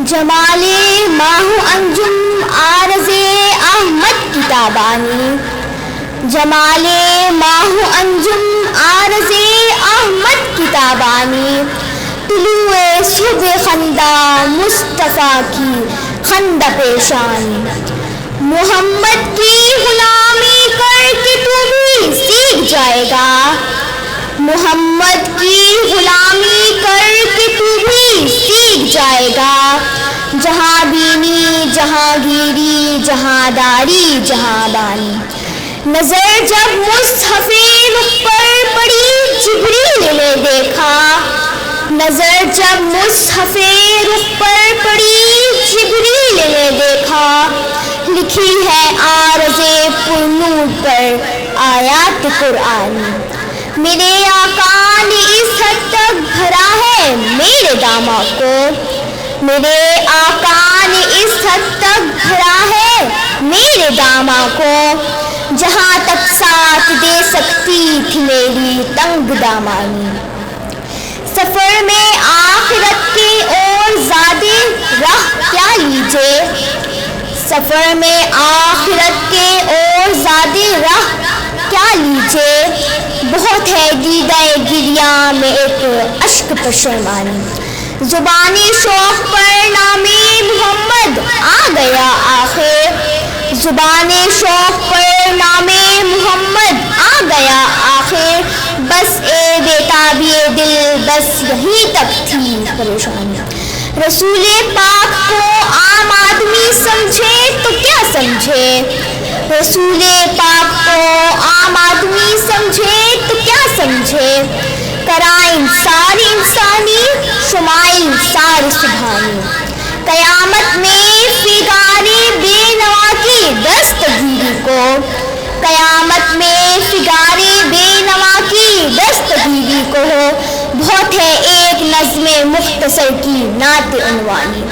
جمال ماہ انجم عارض احمد کتابانی، جمال ماہ انجم عارض احمد کتابانی، طلوع صبح خندہ مصطفیٰ کی خندہ پیشانی، محمد کی غلامی کر کے تو بھی سیکھ جائے گا، محمد کی غلامی کر کے تو بھی سیکھ جائے گا، جہاں بینی جہاں گیری جہاں داری جہاں بانی، نظر جب مصحف رخ پر پڑی جبریل نے دیکھا، نظر جب مصحف رخ پر پڑی جبریل نے دیکھا، لکھی ہے عارض پرنور پر آیات قرآنی، میرے آقا نے اس حد تک بھرا ہے میرے داماں کو، میرے آقا نے اس حد تک بھرا ہے میرے داماں کو، جہاں تک ساتھ دے سکتی تھی میری تنگ دامانی، سفر میں آخرت کی اور زیادہ راہ کیا لیجے، سفر میں آخرت کے اور زیادہ راہ کیا لیجے، بہت ہے دیدہ گریاں میں ایک اشک پشیمانی، زبانی شوق پر نام محمد آ گیا آخر، زبانی شوق پر نام محمد آ گیا آخر، بس اے بیتابی دل بس یہیں تک تھی پریشانی، رسول پاک کو عام آدمی سمجھے تو کیا سمجھے، رسول پاک کو عام آدمی سمجھے تو کیا سمجھے، کرائن ساری انسانی شمائل ساری سبحانی، قیامت میں فگاری بے نوا کی دستگیری کو، قیامت میں فگاری بے نوا کی دستگیری کو، بہت ہے ایک نظم مختصر کی نعت عنوانی۔